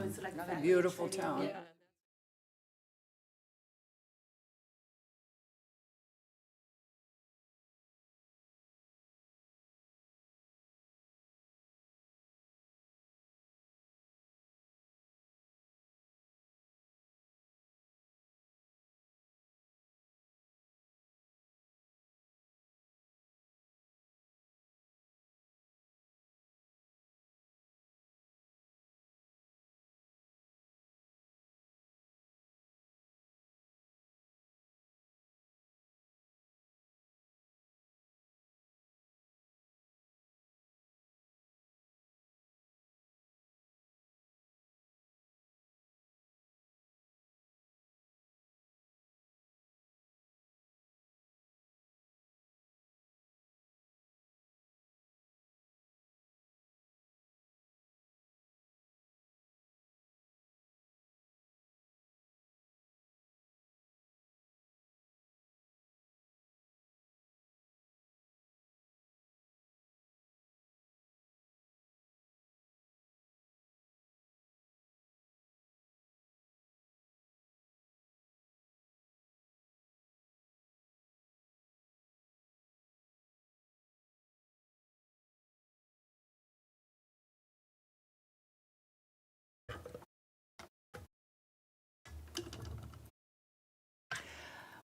It's like Another beautiful town. Yeah.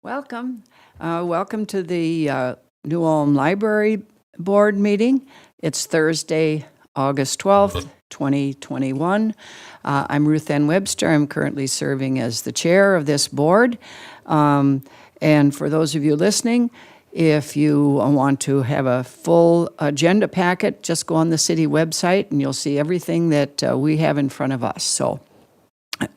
Welcome. Welcome to the New Ulm Library Board meeting. It's Thursday, August 12th, 2021. I'm Ruth Ann Webster. I'm currently serving as the chair of this board. And for those of you listening, if you want to have a full agenda packet, just go on the city website and you'll see everything that we have in front of us. So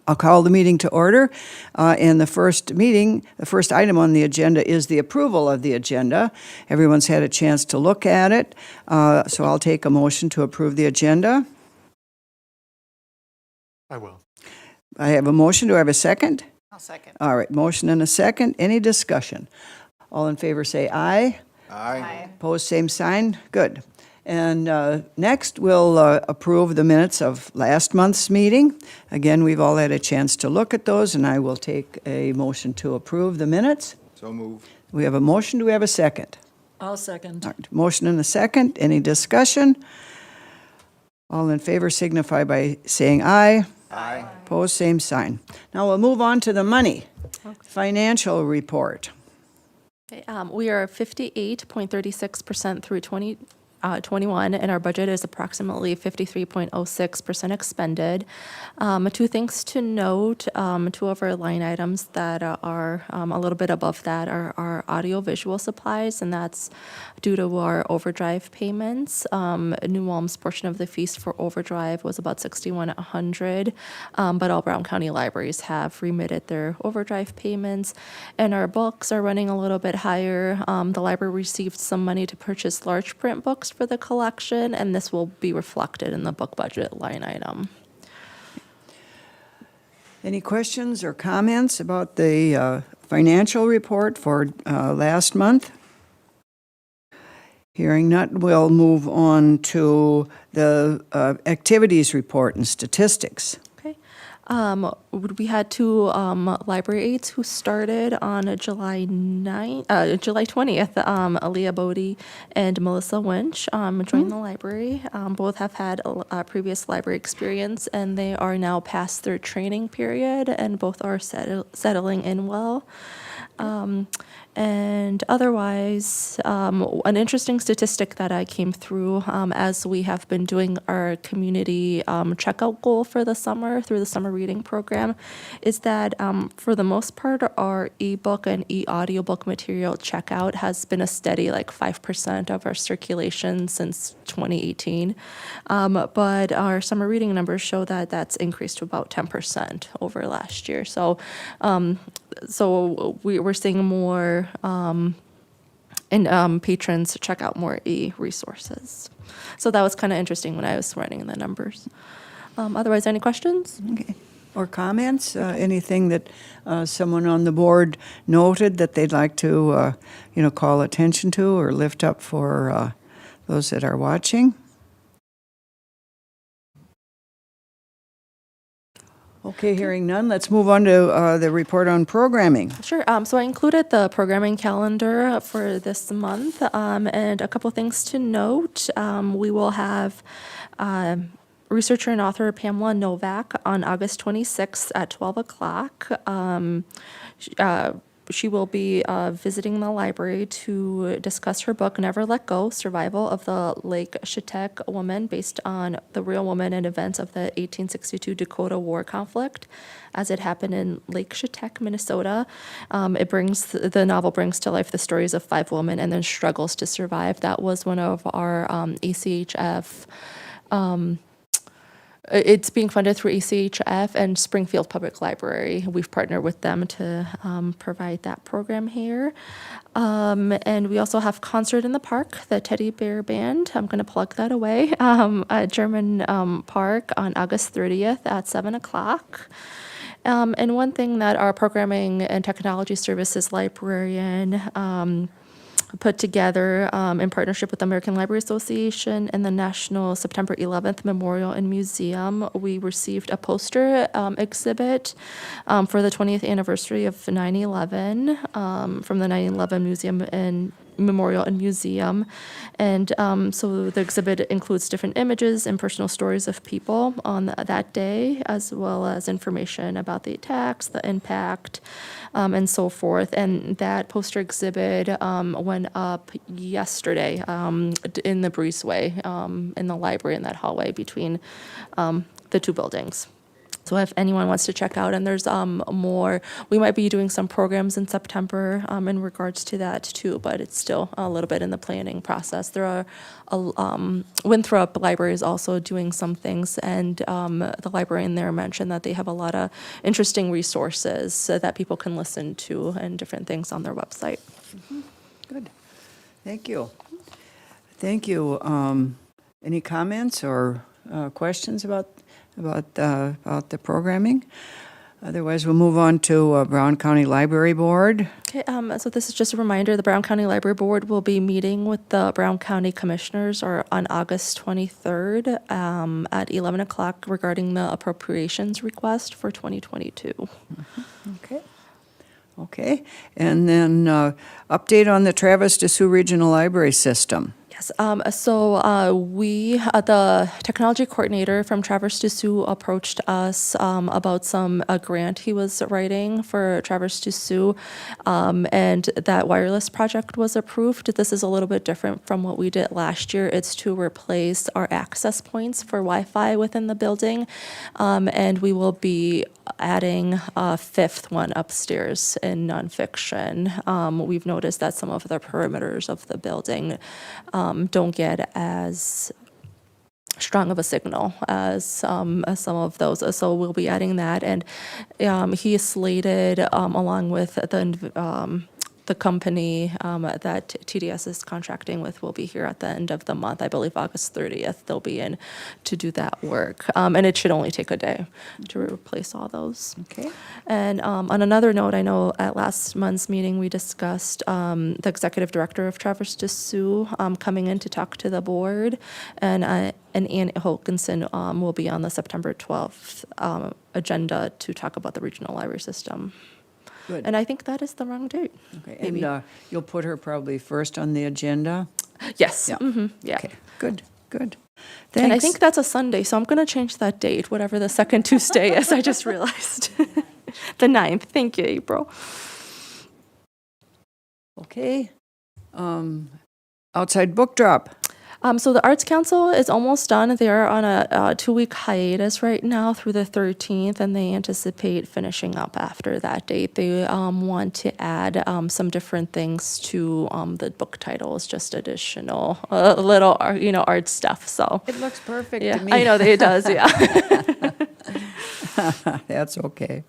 I'll call the meeting to order. And the first item on the agenda is the approval of the agenda. Everyone's had a chance to look at it. So I'll take a motion to approve the agenda. I will. I have a motion. Do I have a second? I'll second. All right, motion and a second. Any discussion? All in favor say aye. Aye. Opposed, same sign. Good. And next, we'll approve the minutes of last month's meeting. Again, we've all had a chance to look at those, and I will take a motion to approve the minutes. So move. We have a motion. Do we have a second? I'll second. All right, motion and a second. Any discussion? All in favor signify by saying aye. Aye. Opposed, same sign. Now we'll move on to the money. Financial report. Okay, we are 58.36% through 2021, and our budget is approximately 53.06% expended. Two things to note, two of our line items that are a little bit above that are our audio-visual supplies, and that's due to our overdrive payments. New Ulm's portion of the fees for overdrive was about $6,100, but all Brown County libraries have remitted their overdrive payments, and our books are running a little bit higher. The library received some money to purchase large print books for the collection, and this will be reflected in the book budget line item. Any questions or comments about the financial report for last month? Hearing none, we'll move on to the activities report and statistics. Okay. We had two library aides who started on July 20th. Aaliyah Bodie and Melissa Winch joined the library. Both have had a previous library experience, and they are now past their training period, and both are settling in well. And otherwise, an interesting statistic that I came through as we have been doing our community checkout goal for the summer through the summer reading program is that for the most part, our ebook and e-audiobook material checkout has been a steady like 5% of our circulation since 2018. But our summer reading numbers show that that's increased to about 10% over last year. So we're seeing more patrons check out more e-resources. So that was kind of interesting when I was running the numbers. Otherwise, any questions? Okay. Or comments? Anything that someone on the board noted that they'd like to, call attention to or lift up for those that are watching? Okay, hearing none, let's move on to the report on programming. Sure. So I included the programming calendar for this month, and a couple things to note. We will have researcher and author Pamela Novak on August 26th at 12 o'clock. She will be visiting the library to discuss her book, Never Let Go, Survival of the Lake Shetek Woman, based on the real woman and events of the 1862 Dakota War conflict as it happened in Lake Shetek, Minnesota. The novel brings to life the stories of 5 women and their struggles to survive. That was one of our ACHF it's being funded through ACHF and Springfield Public Library. We've partnered with them to provide that program here. And we also have Concert in the Park, the Teddy Bear Band. I'm going to plug that away at German Park on August 30th at 7 o'clock. And one thing that our Programming and Technology Services librarian put together in partnership with the American Library Association and the National September 11th Memorial and Museum. We received a poster exhibit for the 20th anniversary of 9/11 from the 9/11 Museum and Memorial and Museum. And so the exhibit includes different images and personal stories of people on that day, as well as information about the attacks, the impact, and so forth. And that poster exhibit went up yesterday in the breezeway in the library in that hallway between the 2 buildings. So if anyone wants to check out, and there's more, we might be doing some programs in September in regards to that too, but it's still a little bit in the planning process. There are, Winthrop Library is also doing some things, and the librarian there mentioned that they have a lot of interesting resources so that people can listen to and different things on their website. Good. Thank you. Thank you. Any comments or questions about the programming? Otherwise, we'll move on to Brown County Library Board. Okay, so this is just a reminder, the Brown County Library Board will be meeting with the Brown County Commissioners on August 23rd at 11 o'clock regarding the appropriations request for 2022. Okay. Okay. And then update on the Travis DeSue Regional Library System. Yes, so the technology coordinator from Traverse DeSue approached us about a grant he was writing for Traverse DeSue, and that wireless project was approved. This is a little bit different from what we did last year. It's to replace our access points for Wi-Fi within the building, and we will be adding a 5th one upstairs in nonfiction. We've noticed that some of the perimeters of the building don't get as strong of a signal as some of those. So we'll be adding that. And he is slated, along with the company that TDS is contracting with, will be here at the end of the month. I believe August 30th, they'll be in to do that work. And it should only take a day to replace all those. Okay. And on another note, I know at last month's meeting, we discussed the executive director of Traverse DeSue coming in to talk to the board. And Ann Holkinson will be on the September 12th agenda to talk about the regional library system. Good. And I think that is the wrong date. Okay. Maybe. And you'll put her probably first on the agenda? Yes. Yeah. Yeah. Okay. Good. Good. Thanks. And I think that's a Sunday, so I'm going to change that date, whatever the second Tuesday is. I just realized. The 9th. Thank you, April. Okay. Outside book drop. So the Arts Council is almost done. They are on a 2-week hiatus right now through the 13th, and they anticipate finishing up after that date. They want to add some different things to the book titles, just additional little art stuff. So It looks perfect yeah, to me. I know that it does. Yeah. That's okay.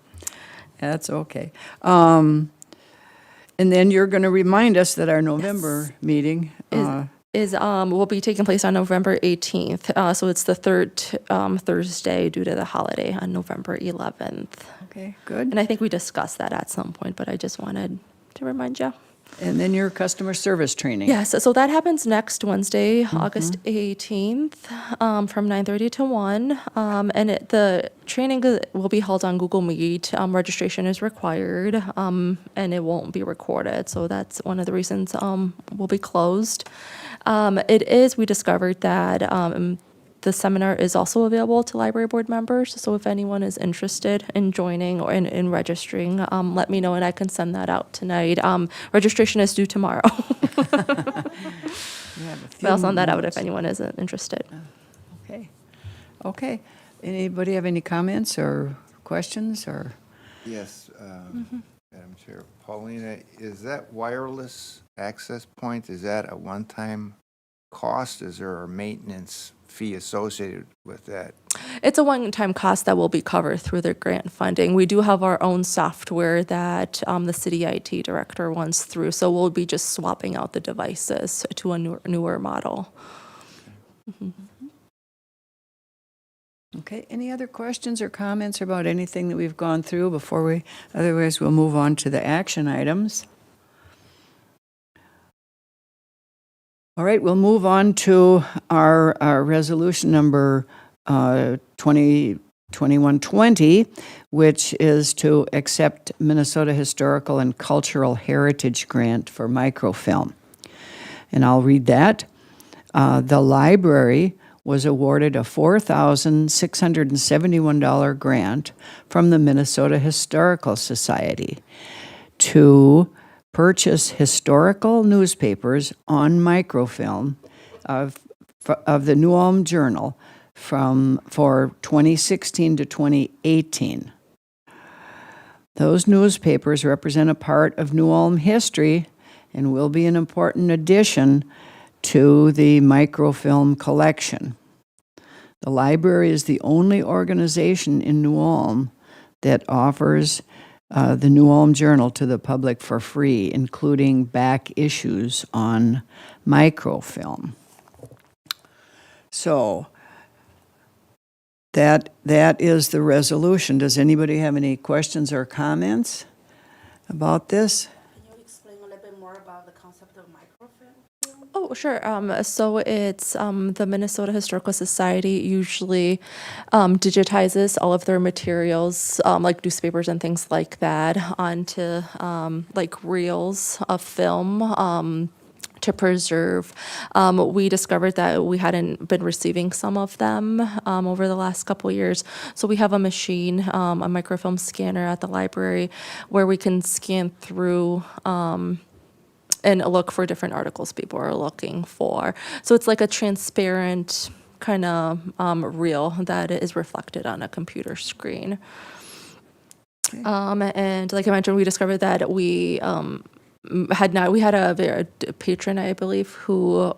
That's okay. And then you're going to remind us that our November meeting will be taking place on November 18th. So it's the third Thursday due to the holiday on November 11th. Okay, good. And I think we discussed that at some point, but I just wanted to remind you. And then your customer service training. Yes, so that happens next Wednesday, August 18th, from 9:30 to 1. The training will be held on Google Meet. Registration is required, and it won't be recorded. So that's one of the reasons will be closed. We discovered that the seminar is also available to library board members. So if anyone is interested in joining or in registering, let me know and I can send that out tonight. Registration is due tomorrow. We have a few But I'll send that out minutes. if anyone is interested. Okay. Okay. Anybody have any comments or questions or? Yes, Madam Chair. Paulina, is that wireless access point, is that a one-time cost? Is there a maintenance fee associated with that? It's a one-time cost that will be covered through the grant funding. We do have our own software that the city IT director runs through, so we'll be just swapping out the devices to a newer model. Okay, any other questions or comments about anything that we've gone through before otherwise we'll move on to the action items. All right, we'll move on to our resolution number 2120, which is to accept Minnesota Historical and Cultural Heritage Grant for microfilm. And I'll read that. The library was awarded a $4,671 grant from the Minnesota Historical Society to purchase historical newspapers on microfilm of the New Ulm Journal for 2016 to 2018. Those newspapers represent a part of New Ulm history and will be an important addition to the microfilm collection. The library is the only organization in New Ulm that offers the New Ulm Journal to the public for free, including back issues on microfilm. So that is the resolution. Does anybody have any questions or comments about this? Can you explain a little bit more about the concept of microfilm? Oh, sure. So it's the Minnesota Historical Society usually digitizes all of their materials, like newspapers and things like that, onto like reels of film to preserve. We discovered that we hadn't been receiving some of them over the last couple of years. So we have a machine, a microfilm scanner at the library where we can scan through and look for different articles people are looking for. So it's like a transparent kind of reel that is reflected on a computer screen. And like I mentioned, we discovered that we had a patron, I believe, who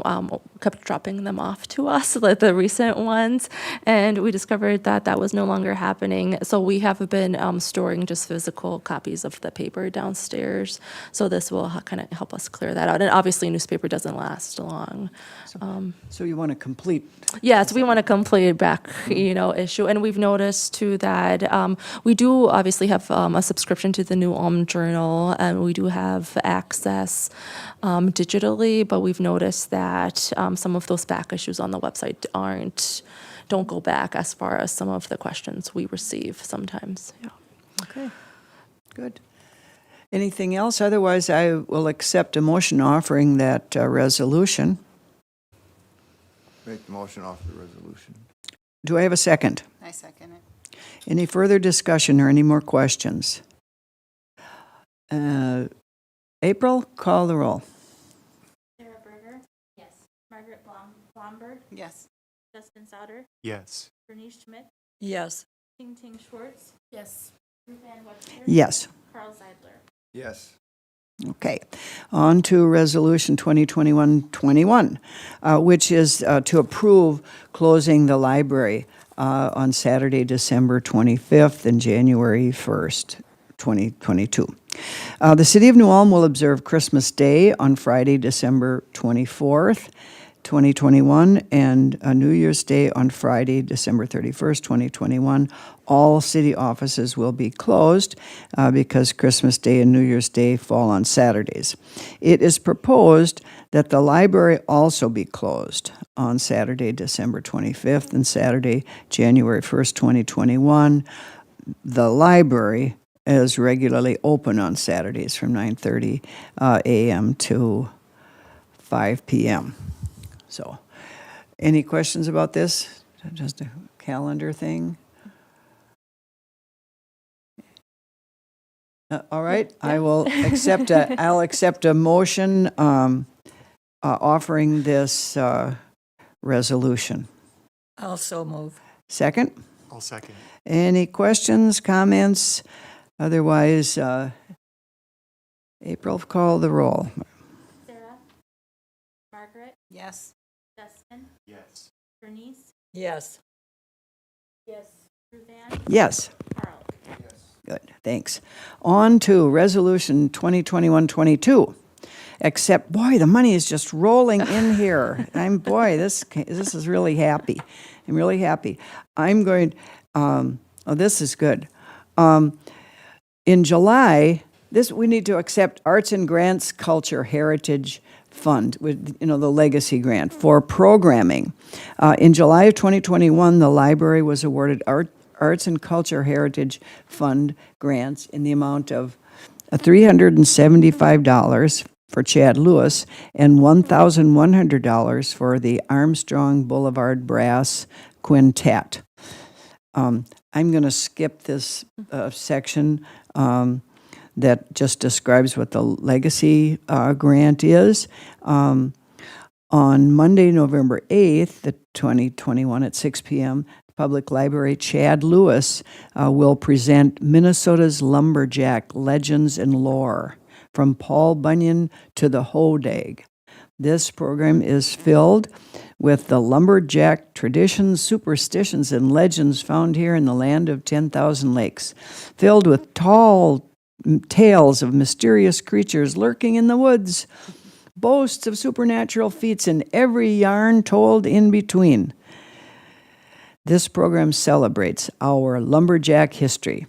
kept dropping them off to us, like the recent ones, and we discovered that that was no longer happening. So we have been storing just physical copies of the paper downstairs. So this will kind of help us clear that out. And obviously, newspaper doesn't last long. So you want to complete? Yes, we want to complete back, issue. And we've noticed too that we do obviously have a subscription to the New Ulm Journal, and we do have access digitally, but we've noticed that some of those back issues on the website don't go back as far as some of the questions we receive sometimes. Yeah. Okay, good. Anything else? Otherwise, I will accept a motion offering that resolution. Make the motion off the resolution. Do I have a second? I second it. Any further discussion or any more questions? April, call the roll. Sarah Berger? Yes. Margaret Blomberg? Yes. Justin Sauter? Yes. Bernice Schmidt? Yes. Ting Ting Schwartz? Yes. Ruth Ann Webster? Yes. Carl Zeidler? Yes. Okay. On to Resolution 2021-21, which is to approve closing the library on Saturday, December 25th and January 1st, 2022. The City of New Ulm will observe Christmas Day on Friday, December 24th, 2021, and New Year's Day on Friday, December 31st, 2021. All city offices will be closed because Christmas Day and New Year's Day fall on Saturdays. It is proposed that the library also be closed on Saturday, December 25th, and Saturday, January 1st, 2021. The library is regularly open on Saturdays from 9:30 a.m. to 5 p.m. So, any questions about this? Just a calendar thing? All right, I will accept I'll accept a motion offering this resolution. Also move. Second? I'll second. Any questions, comments? Otherwise, April, call the roll. Sarah? Margaret? Yes. Justin? Yes. Bernice? Yes. Yes. Suzanne? Yes. Carl? Good, thanks. On to Resolution 2021-22. Except, boy, the money is just rolling in here. This is really happy. I'm really happy. I'm going, this is good. In July, we need to accept Arts and Grants Culture Heritage Fund, with, the legacy grant for programming. In July of 2021, the library was awarded Arts and Culture Heritage Fund grants in the amount of $375 for Chad Lewis and $1,100 for the Armstrong Boulevard Brass Quintet. I'm going to skip this section that just describes what the legacy grant is. On Monday, November 8th, 2021 at 6 p.m., Public Library Chad Lewis will present Minnesota's Lumberjack Legends and Lore, from Paul Bunyan to the Hodag. This program is filled with the lumberjack traditions, superstitions, and legends found here in the land of 10,000 lakes, filled with tall tales of mysterious creatures lurking in the woods, boasts of supernatural feats, and every yarn told in between. This program celebrates our lumberjack history.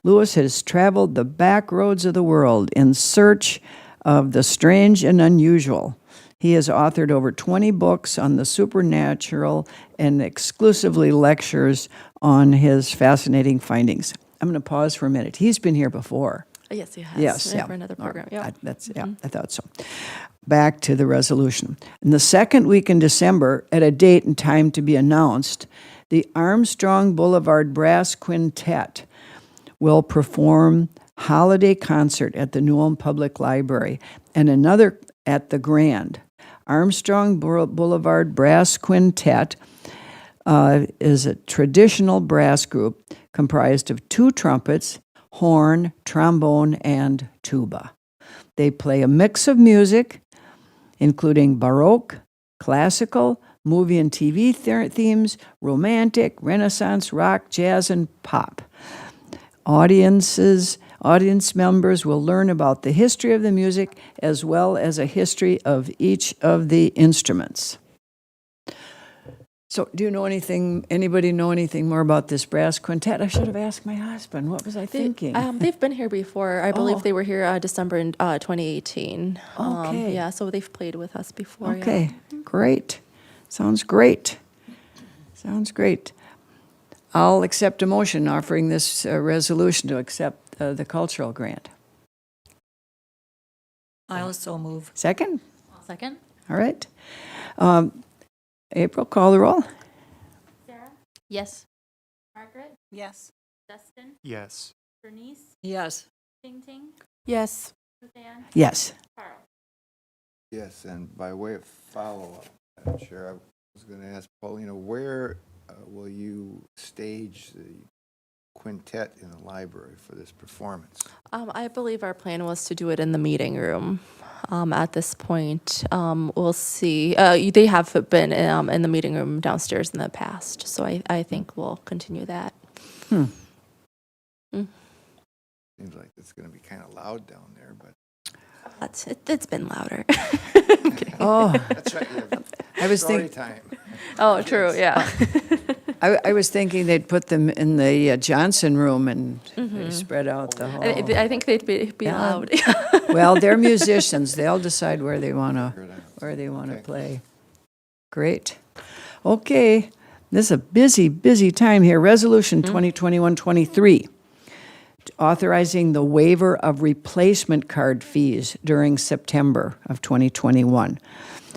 Lewis has traveled the back roads of the world in search of the strange and unusual. He has authored over 20 books on the supernatural and exclusively lectures on his fascinating findings. I'm going to pause for a minute. He's been here before. Yes, he has. Yes, yeah. For another program, yeah. I thought so. Back to the resolution. In the second week in December, at a date and time to be announced, the Armstrong Boulevard Brass Quintet will perform holiday concert at the New Ulm Public Library and another at the Grand. Armstrong Boulevard Brass Quintet is a traditional brass group comprised of 2 trumpets, horn, trombone, and tuba. They play a mix of music, including Baroque, classical, movie and TV themes, romantic, Renaissance, rock, jazz, and pop. Audience members will learn about the history of the music as well as a history of each of the instruments. So, anybody know anything more about this brass quintet? I should have asked my husband. What was I thinking? They've been here before. I believe they were here December in 2018. Okay. Yeah, so they've played with us before. yeah. Okay, great. Sounds great. Sounds great. I'll accept a motion offering this resolution to accept the cultural grant. I also move. Second? I'll second. All right. April, call the roll. Sarah? Yes. Margaret? Yes. Justin? Yes. Bernice? Yes. Ting Ting? Yes. Suzanne? Yes. Carl? Yes, and by way of follow-up, Madam Chair, I was going to ask Paulina, where will you stage the quintet in the library for this performance? I believe our plan was to do it in the meeting room. At this point, we'll see. They have been in the meeting room downstairs in the past, so I think we'll continue that. Seems like it's going to be kind of loud down there, but It's been louder. Oh, that's right. I was Story thinking, time. Oh, true, yeah. I was thinking they'd put them in the Johnson room and they spread out the whole. I think they'd be Yeah. loud. Well, they're musicians. They'll decide where they want Figure it out. to Okay. play. Great. Okay, this is a busy, busy time here. Resolution 2021-23, authorizing the waiver of replacement card fees during September of 2021.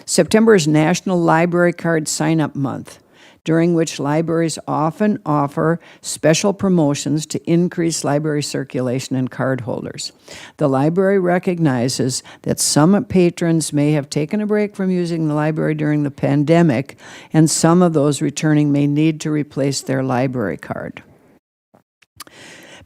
September is National Library Card Sign-Up Month, during which libraries often offer special promotions to increase library circulation and card holders. The library recognizes that some patrons may have taken a break from using the library during the pandemic, and some of those returning may need to replace their library card.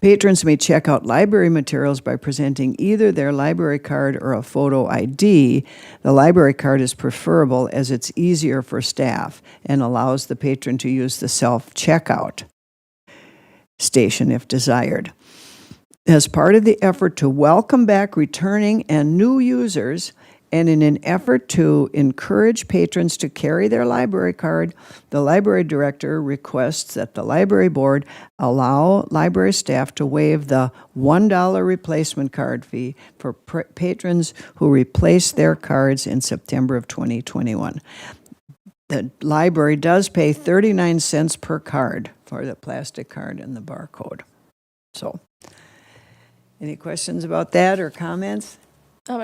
Patrons may check out library materials by presenting either their library card or a photo ID. The library card is preferable as it's easier for staff and allows the patron to use the self-checkout station if desired. As part of the effort to welcome back returning and new users, and in an effort to encourage patrons to carry their library card, the library director requests that the library board allow library staff to waive the $1 replacement card fee for patrons who replace their cards in September of 2021. The library does pay 39 cents per card for the plastic card and the barcode. So, any questions about that or comments?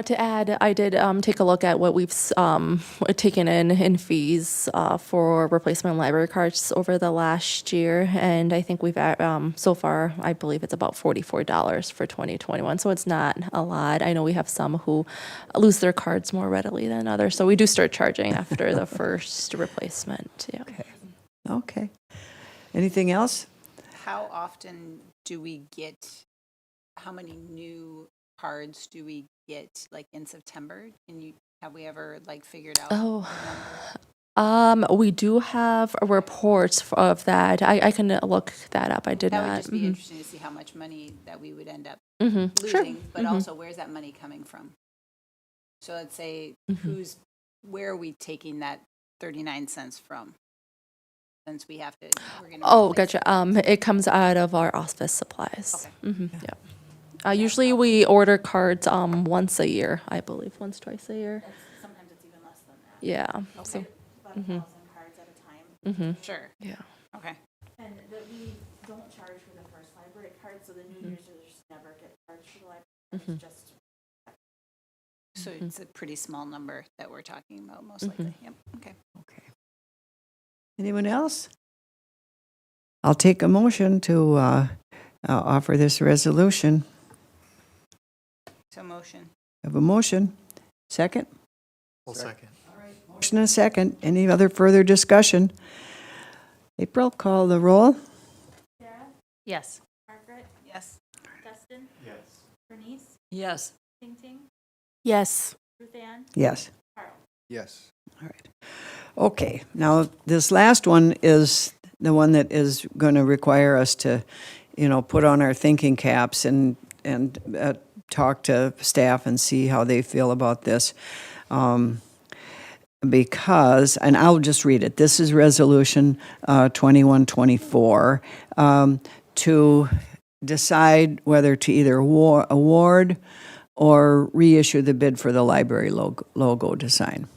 To add, I did take a look at what we've taken in fees for replacement library cards over the last year, and I think we've so far, I believe it's about $44 for 2021. So it's not a lot. I know we have some who lose their cards more readily than others, so we do start charging after the first replacement. Yeah. Okay. Anything else? How often do we get, how many new cards do we get like in September? Have we ever like figured out? We do have reports of that. I can look that up. I did That not. would just be interesting to see how much money that we would end up Mm-hmm. Sure. losing, but also where's that money coming from? So let's say where are we taking that 39 cents from? Since we have to, we're gonna. Oh, replace gotcha. It comes out of our office supplies. Okay. Yeah. Usually we order cards once a year, I believe, once, twice a year. Sometimes it's even less than that. Yeah. So, About 1,000 cards at a time. Sure, yeah. okay. And that we don't charge for the first library card, so the new users never get charged for the library. It's just So it's a pretty small number that we're talking about, most likely. Yep, okay. Okay. Anyone else? I'll take a motion to offer this resolution. So motion. Have a motion. Second? I'll second. Motion and a second. Any other further discussion? April, call the roll. Sarah, Yes. Margaret, Yes. Dustin, Yes. Bernice, Yes. Ting Ting, Yes. Ruth Ann, Yes. Carl. Yes. All right. Okay, now this last one is the one that is going to require us to, put on our thinking caps and talk to staff and see how they feel about this. Because, and I'll just read it, this is Resolution 2124, to decide whether to either award or reissue the bid for the library logo design.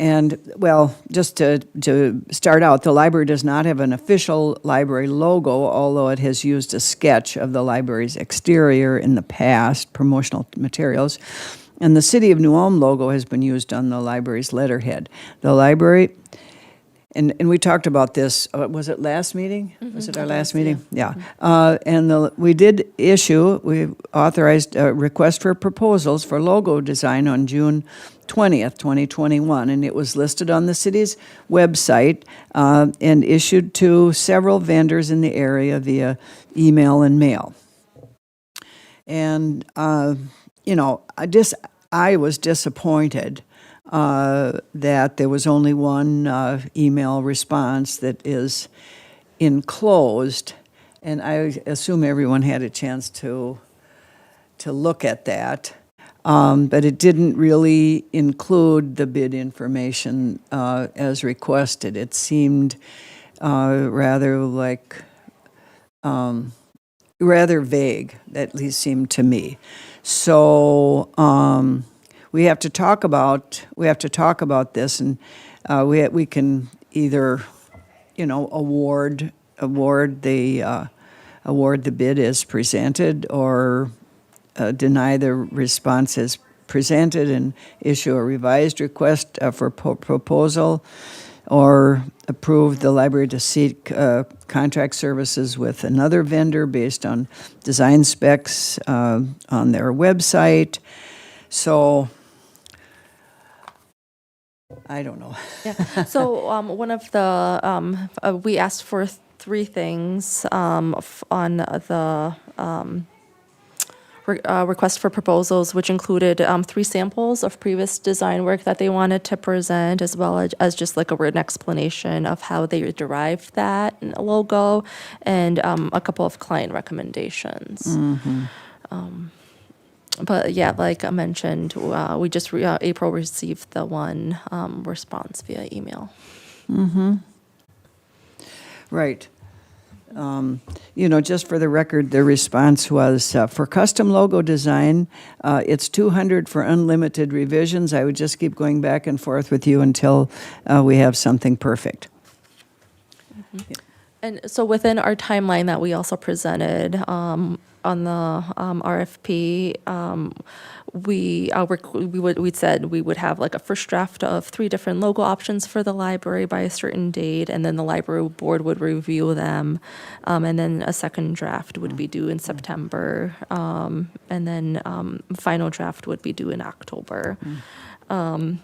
And, well, just to start out, the library does not have an official library logo, although it has used a sketch of the library's exterior in the past, promotional materials. And the City of New Ulm logo has been used on the library's letterhead. The library, and we talked about this, was it last meeting? Was it our last meeting? Yeah. We authorized a request for proposals for logo design on June 20th, 2021, and it was listed on the city's website and issued to several vendors in the area via email and mail. And, I was disappointed that there was only one email response that is enclosed, and I assume everyone had a chance to look at that. but it didn't really include the bid information as requested. It seemed rather like, rather vague, at least seemed to me. So we have to talk about this, and we can either, award the bid as presented, or deny the response as presented and issue a revised request for proposal, or approve the library to seek contract services with another vendor based on design specs on their website. So, I don't know. Yeah. So one of the, we asked for three things on the request for proposals, which included 3 samples of previous design work that they wanted to present, as well as just like a written explanation of how they derived that logo, and a couple of client recommendations. But yeah, like I mentioned, we just, April received the one response via email. Right. Just for the record, the response was, for custom logo design, it's $200 for unlimited revisions. I would just keep going back and forth with you until we have something perfect. And so within our timeline that we also presented on the RFP, we said we would have like a first draft of 3 different logo options for the library by a certain date, and then the library board would review them, and then a second draft would be due in September, and then final draft would be due in October. And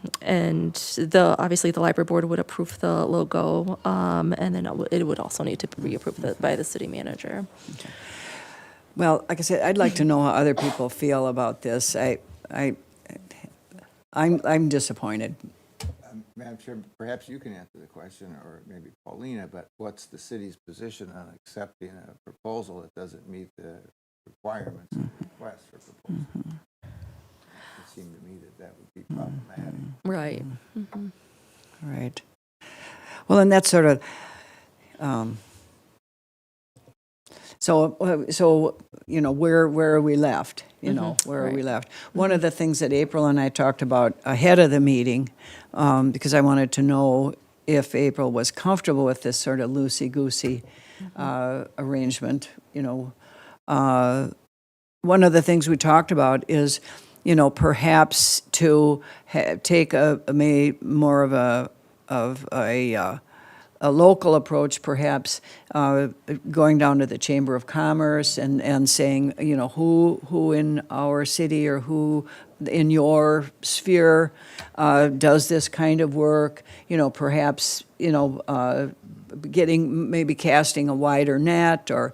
obviously the library board would approve the logo, and then it would also need to be approved by the city manager. Well, like I said, I'd like to know how other people feel about this. I'm disappointed. Madam Chair, perhaps you can answer the question, or maybe Paulina, but what's the city's position on accepting a proposal that doesn't meet the requirements of the request for proposal? It seemed to me that would be problematic. Right. Right. Well, and that's sort of, so where are we left? Where are we left? One of the things that April and I talked about ahead of the meeting, because I wanted to know if April was comfortable with this sort of loosey-goosey arrangement, one of the things we talked about is, perhaps to take more of a local approach, perhaps going down to the Chamber of Commerce and saying, who in our city or who in your sphere does this kind of work, perhaps, casting a wider net, or,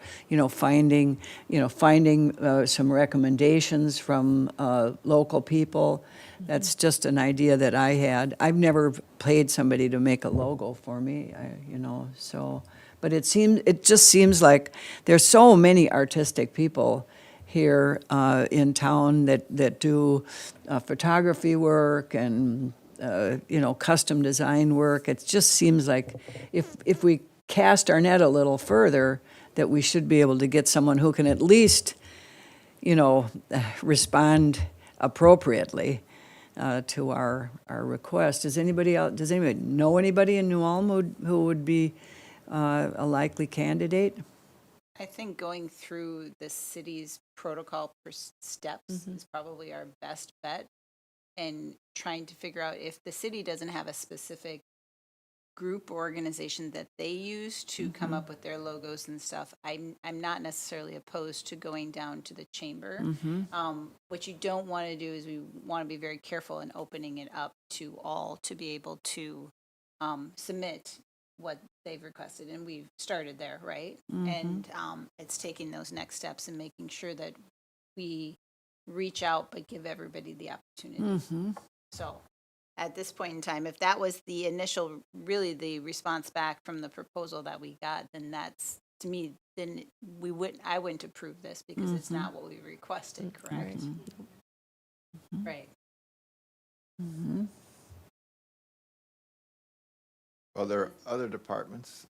finding some recommendations from local people. That's just an idea that I had. I've never paid somebody to make a logo for me, so. But it just seems like there's so many artistic people here in town that do photography work and custom design work. It just seems like if we cast our net a little further, that we should be able to get someone who can at least, respond appropriately to our request. Does anybody know anybody in New Ulm who would be a likely candidate? I think going through the city's protocol steps is probably our best bet, and trying to figure out if the city doesn't have a specific group or organization that they use to come up with their logos and stuff. I'm not necessarily opposed to going down to the chamber. What you don't want to do is we want to be very careful in opening it up to all to be able to submit what they've requested, and we've started there, right? And it's taking those next steps and making sure that we reach out but give everybody the opportunity. So at this point in time, if that was the initial, really the response back from the proposal that we got, then that's, to me, then I wouldn't approve this because it's not what we requested, correct? Right. Mhm. Are there other departments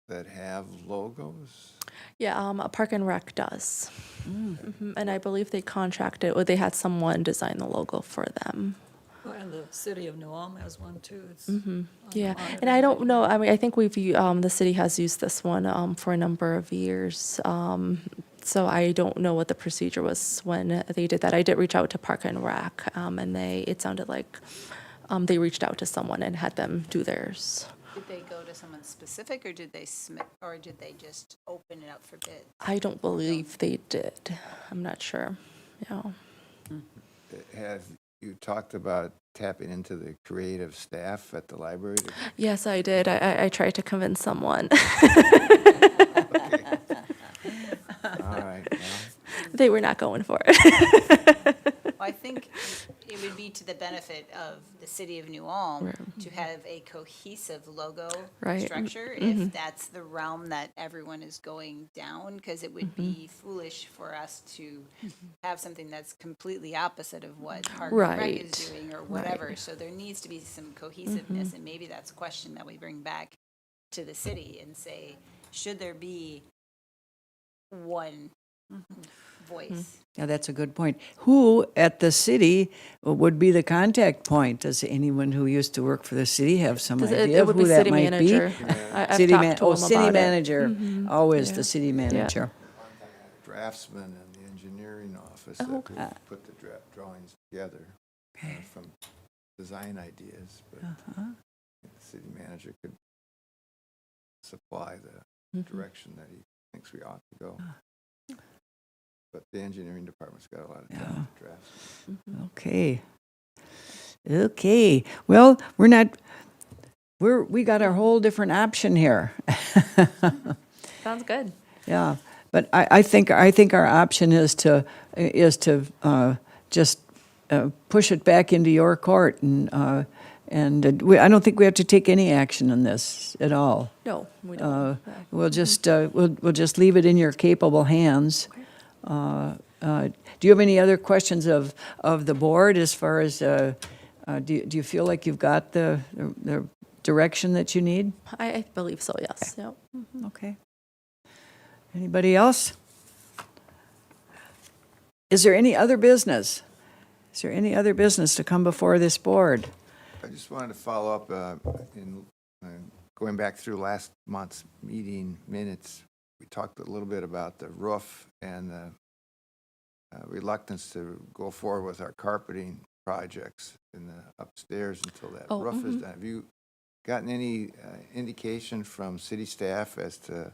that have logos? Yeah, Park and Rec does. Mm. And I believe they contracted, or they had someone design the logo for them. And the city of New Ulm has one too. It's Yeah, on and I don't know, I mean, I think the city has used this one for a number of years. So I don't know what the procedure was when they did that. I did reach out to Park and Rec, and it sounded like they reached out to someone and had them do theirs. Did they go to someone specific, or did they just open it up for bid? I don't believe they did. I'm not sure. Yeah. Have you talked about tapping into the creative staff at the library? Yes, I did. I tried to convince someone. All right, well, They were not going for it. Well, I think it would be to the benefit of the city of New Ulm to have a cohesive logo Right. structure, if that's the realm that everyone is going down, because it would be foolish for us to have something that's completely opposite of what Park and Rec is Right. doing or whatever. So there needs to be some cohesiveness, and maybe that's a question that we bring back to the city and say, should there be one voice? Yeah, that's a good point. Who at the city would be the contact point? Does anyone who used to work for the city have some It idea of would who be that city might be? manager. I've City talked to him city about it. manager, always Yeah. the city manager. draftsman in the engineering office that would put the drawings together from design ideas, but the city manager could supply the direction that he thinks we ought to go. But the engineering department's got a lot of talented draftsmen. Okay. Okay. Well, we got a whole different option here. Sounds good. Yeah, but I think our option is to just push it back into your court, and I don't think we have to take any action on this at all. No, we don't. We'll just leave it in your capable hands. Do you have any other questions of the board as far as do you feel like you've got the direction that you need? I believe so, yes. Yep. Okay. Anybody else? Is there any other business? Is there any other business to come before this board? I just wanted to follow up in going back through last month's meeting minutes. We talked a little bit about the roof and the reluctance to go forward with our carpeting projects in the upstairs until that Oh, roof is done. Have you gotten any indication from city staff as to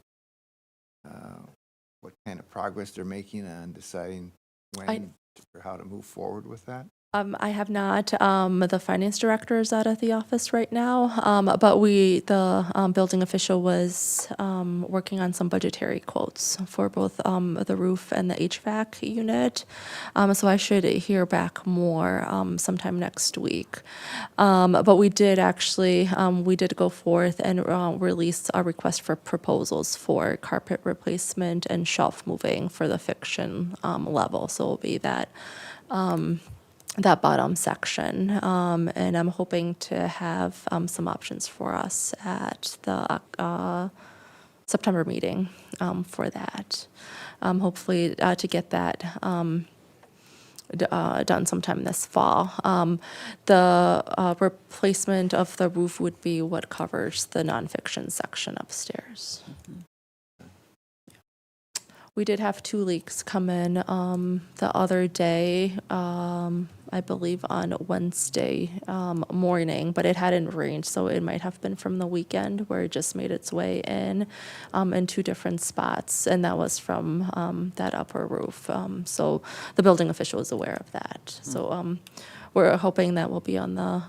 what kind of progress they're making on deciding when or how to move forward with that? I have not. The finance director is out of the office right now, but the building official was working on some budgetary quotes for both the roof and the HVAC unit. So I should hear back more sometime next week. But we did go forth and release a request for proposals for carpet replacement and shelf moving for the fiction level. So it'll be that bottom section, and I'm hoping to have some options for us at the September meeting for that. Hopefully to get that done sometime this fall. The replacement of the roof would be what covers the nonfiction section upstairs. We did have 2 leaks come in the other day, I believe on Wednesday morning, but it hadn't rained, so it might have been from the weekend where it just made its way in 2 different spots, and that was from that upper roof. So the building official is aware of that. So we're hoping that will be on the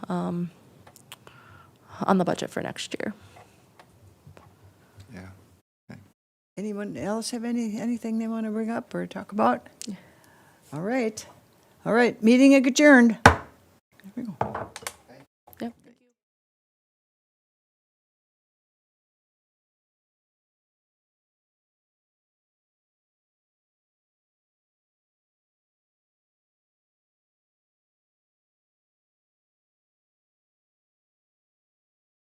budget for next year. Yeah. Anyone else have anything they want to bring up or talk about? All right. Meeting adjourned. There we go.